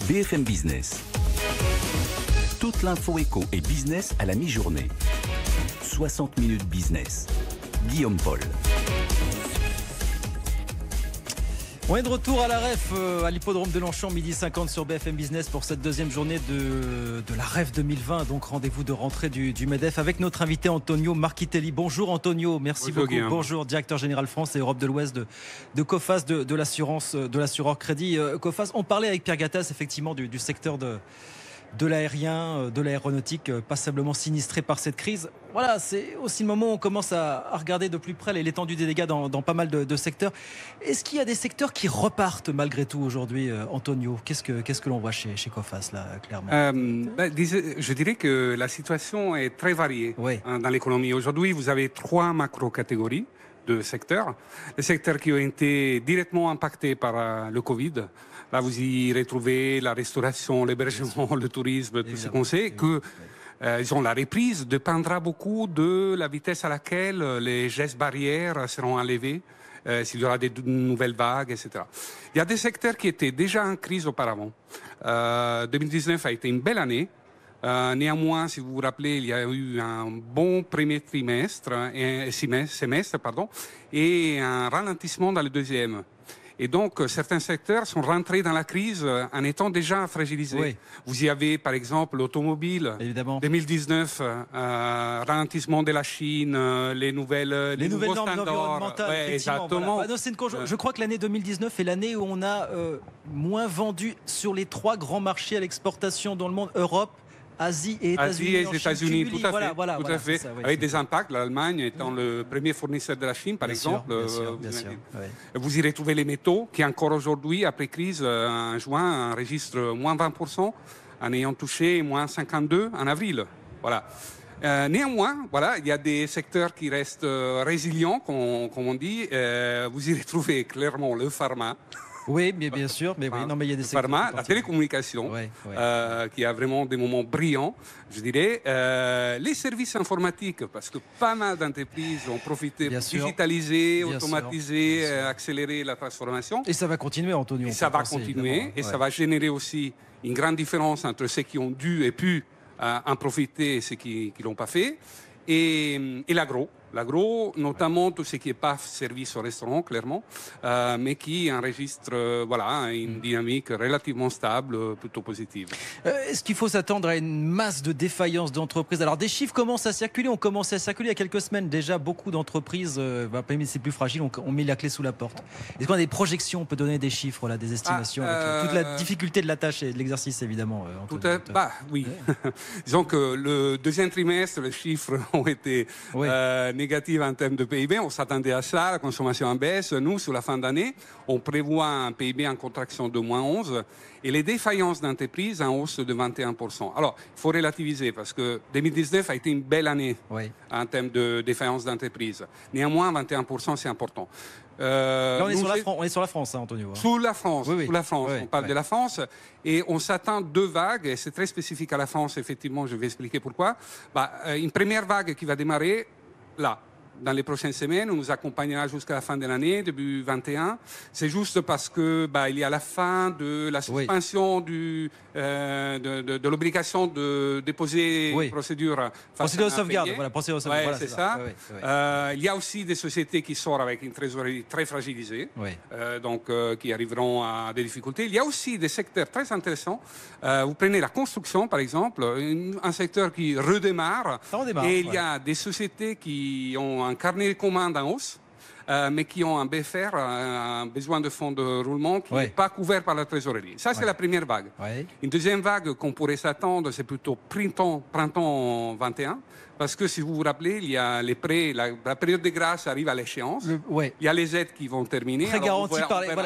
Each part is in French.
BFM Business. Toute l'info éco et business à la mi-journée. 60 minutes business. Guillaume Paul. On est de retour à la REF à l'hippodrome de Longchamp, midi 50 sur BFM Business pour cette deuxième journée de la REF 2020. Donc rendez-vous de rentrée du MEDEF avec notre invité Antonio Marchitelli. Bonjour Antonio, merci beaucoup. Guillaume. Bonjour, directeur général France et Europe de l'Ouest de Coface, de l'assureur Crédit Coface. On parlait avec Pierre Gattaz effectivement du secteur de l'aérien, de l'aéronautique, passablement sinistré par cette crise. Voilà, c'est aussi le moment où on commence à regarder de plus près l'étendue des dégâts dans pas mal de secteurs. Est-ce qu'il y a des secteurs qui repartent malgré tout aujourd'hui, Antonio ? Qu'est-ce que l'on voit chez Coface, là, clairement ? Je dirais que la situation est très variée dans l'économie. Aujourd'hui, vous avez 3 macro-catégories de secteurs. Les secteurs qui ont été directement impactés par le Covid. Là, vous y retrouvez la restauration, l'hébergement, le tourisme, tout ce qu'on sait, que la reprise dépendra beaucoup de la vitesse à laquelle les gestes barrières seront enlevés, s'il y aura des nouvelles vagues, etc. Il y a des secteurs qui étaient déjà en crise auparavant. 2019 a été une belle année. Néanmoins, si vous vous rappelez, il y a eu un bon premier semestre, et un ralentissement dans le deuxième. Et donc, certains secteurs sont rentrés dans la crise en étant déjà fragilisés. Oui. Vous y avez, par exemple, l'automobile. Évidemment. 2019, ralentissement de la Chine, les nouvelles normes environnementales. Ouais, exactement. Voilà. Je crois que l'année 2019 est l'année où on a moins vendu sur les 3 grands marchés à l'exportation dans le monde, Europe, Asie et États-Unis, tout à fait. Ça, avec des impacts, l'Allemagne étant le premier fournisseur de la Chine, par exemple. Vous y retrouvez les métaux, qui encore aujourd'hui, après crise, en juin, enregistrent moins 20%, en ayant touché moins 52% en avril. Voilà. Néanmoins, il y a des secteurs qui restent résilients, comme on dit. Vous y retrouvez clairement le pharma. Oui, mais bien sûr, mais il y a des secteurs. Pharma, la télécommunication, qui a vraiment des moments brillants, je dirais. Les services informatiques, parce que pas mal d'entreprises ont profité pour digitaliser, automatiser, accélérer la transformation. Et ça va continuer, Antonio. Et ça va continuer, et ça va générer aussi une grande différence entre ceux qui ont dû et pu en profiter et ceux qui ne l'ont pas fait. Et l'agro. L'agro, notamment tout ce qui n'est pas service au restaurant, clairement, mais qui enregistre une dynamique relativement stable, plutôt positive. Est-ce qu'il faut s'attendre à une masse de défaillances d'entreprises ? Alors, des chiffres commencent à circuler. On commençait à circuler il y a quelques semaines. Déjà, beaucoup d'entreprises, mais c'est plus fragile, on met la clé sous la porte. Est-ce qu'on a des projections ? On peut donner des chiffres, des estimations, avec toute la difficulté de la tâche et de l'exercice, évidemment. Oui. Disons que le deuxième trimestre, les chiffres ont été négative en termes de PIB. On s'attendait à ça, la consommation en baisse. Nous, sur la fin d'année, on prévoit un PIB en contraction de moins 11 et les défaillances d'entreprises en hausse de 21%. Alors, il faut relativiser parce que 2019 a été une belle année en termes de défaillances d'entreprises. Néanmoins, 21%, c'est important. Là, on est sur la France, Antonio. Sous la France, on parle de la France et on s'attend 2 vagues et c'est très spécifique à la France, effectivement, je vais expliquer pourquoi. Une première vague qui va démarrer là, dans les prochaines semaines, on nous accompagnera jusqu'à la fin de l'année, début 21. C'est juste parce que il y a la fin de la suspension de l'obligation de déposer procédure de sauvegarde. Procédure de sauvegarde. C'est ça. Il y a aussi des sociétés qui sortent avec une trésorerie très fragilisée, qui arriveront à des difficultés. Il y a aussi des secteurs très intéressants. Vous prenez la construction, par exemple, un secteur qui redémarre. Et il y a des sociétés qui ont un carnet de commandes en hausse, mais qui ont un BFR, un besoin de fonds de roulement qui n'est pas couvert par la trésorerie. Ça, c'est la première vague. Une deuxième vague qu'on pourrait s'attendre, c'est plutôt printemps 21. Parce que si vous vous rappelez, il y a les prêts, la période de grâce arrive à l'échéance. Il y a les aides qui vont terminer.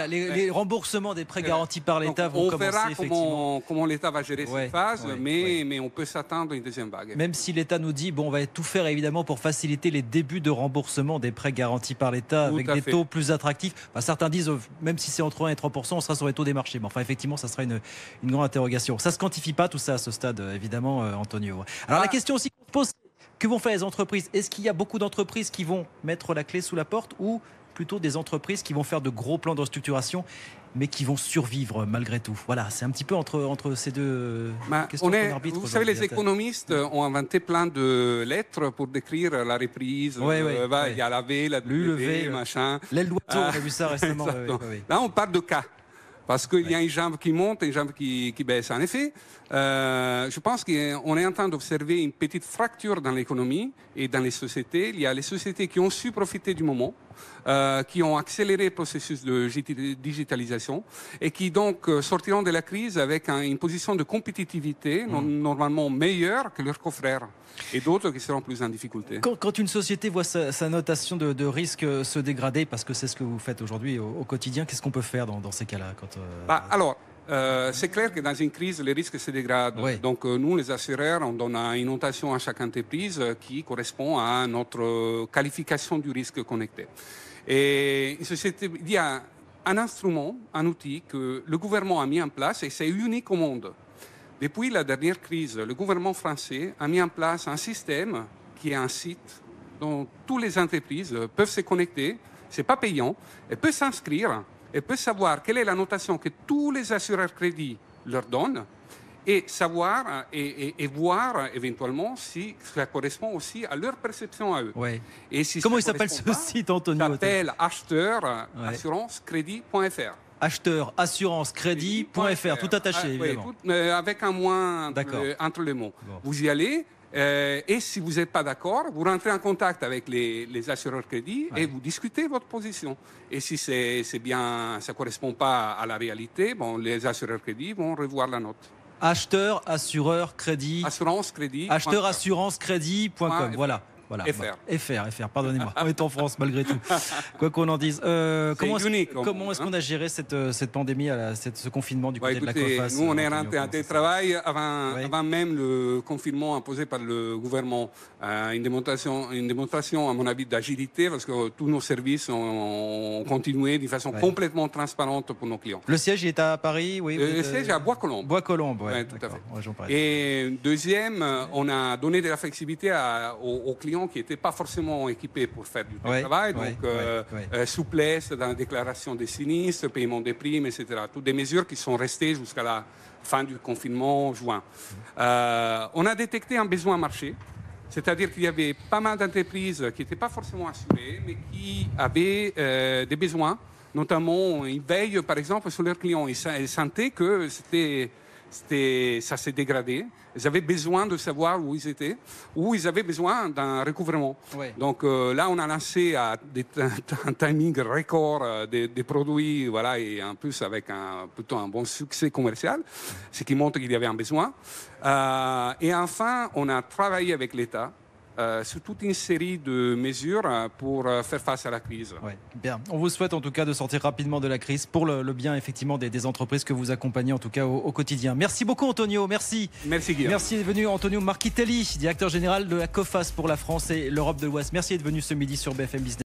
Les remboursements des prêts garantis par l'État vont commencer. On verra comment l'État va gérer cette phase, mais on peut s'attendre à une deuxième vague. Même si l'État nous dit, on va tout faire évidemment pour faciliter les débuts de remboursement des prêts garantis par l'État avec des taux plus attractifs. Certains disent, même si c'est entre 1 et 3%, on sera sur les taux des marchés. Mais effectivement, ça sera une grande interrogation. Ça ne se quantifie pas tout ça à ce stade, évidemment, Antonio. Alors la question aussi qu'on se pose, que vont faire les entreprises ? Est-ce qu'il y a beaucoup d'entreprises qui vont mettre la clé sous la porte ou plutôt des entreprises qui vont faire de gros plans de restructuration mais qui vont survivre malgré tout. Voilà, c'est un petit peu entre ces deux questions qu'on arbitre. Vous savez, les économistes ont inventé plein de lettres pour décrire la reprise. Il y a la V, la W, machin. L'aile d'oiseau, on a vu ça récemment. Là, on parle de cas. Parce qu'il y a une jambe qui monte et une jambe qui baisse. En effet, je pense qu'on est en train d'observer une petite fracture dans l'économie et dans les sociétés. Il y a les sociétés qui ont su profiter du moment, qui ont accéléré le processus de digitalisation et qui donc sortiront de la crise avec une position de compétitivité normalement meilleure que leurs confrères. Et d'autres qui seront plus en difficulté. Quand une société voit sa notation de risque se dégrader, parce que c'est ce que vous faites aujourd'hui au quotidien, qu'est-ce qu'on peut faire dans ces cas-là c'est clair que dans une crise, les risques se dégradent. Oui. Donc nous, les assureurs, on donne une notation à chaque entreprise qui correspond à notre qualification du risque connecté. Et une société, il y a un instrument, un outil que le gouvernement a mis en place et c'est unique au monde. Depuis la dernière crise, le gouvernement français a mis en place un système qui est un site dont toutes les entreprises peuvent se connecter. Ce n'est pas payant. Elles peuvent s'inscrire. Elles peuvent savoir quelle est la notation que tous les assureurs crédit leur donnent et savoir et voir éventuellement si ça correspond aussi à leur perception à eux. Ouais. Et si comment il s'appelle ce site, Antonio? Ça s'appelle acheteurassurances-crédit.fr. Acheteurassurances-crédit.fr, tout attaché, évidemment. Avec un moins entre les mots. Bon. Vous y allez, et si vous n'êtes pas d'accord, vous rentrez en contact avec les assureurs crédit et vous discutez votre position. Et si c'est bien, ça ne correspond pas à la réalité, les assureurs crédit vont revoir la note. Acheteur, assureur, crédit. Assurance, crédit. Acheteurassurances-crédit.com. Voilà. FR, pardonnez-moi. On est en France malgré tout. Quoi qu'on en dise. Comment est-ce qu'on a géré cette pandémie, ce confinement du côté de la COFAS? Nous, on est rentré en télétravail avant même le confinement imposé par le gouvernement. Une démonstration, à mon avis, d'agilité, parce que tous nos services ont continué d'une façon complètement transparente pour nos clients. Le siège est à Paris, oui. Le siège est à Bois-Colombes. Bois-Colombes, oui. Tout à fait. Et deuxième, on a donné de la flexibilité aux clients qui n'étaient pas forcément équipés pour faire du télétravail, souplesse dans la déclaration des sinistres, paiement des primes, etc. Toutes des mesures qui sont restées jusqu'à la fin du confinement juin. On a détecté un besoin marché, c'est-à-dire qu'il y avait pas mal d'entreprises qui n'étaient pas forcément assurées, mais qui avaient des besoins, notamment ils veillent par exemple sur leurs clients. Ils sentaient que ça s'est dégradé. Ils avaient besoin de savoir où ils étaient, où ils avaient besoin d'un recouvrement. Ouais. Donc là, on a lancé à un timing record des produits, et en plus avec plutôt un bon succès commercial, ce qui montre qu'il y avait un besoin. Et enfin, on a travaillé avec l'État sur toute une série de mesures pour faire face à la crise. Ouais, bien. On vous souhaite en tout cas de sortir rapidement de la crise pour le bien effectivement des entreprises que vous accompagnez en tout cas au quotidien. Merci beaucoup Antonio, merci. Merci Guillaume. Merci d'être venu Antonio Marchitelli, directeur général de la COFAS pour la France et l'Europe de l'Ouest. Merci d'être venu ce midi sur BFM Business.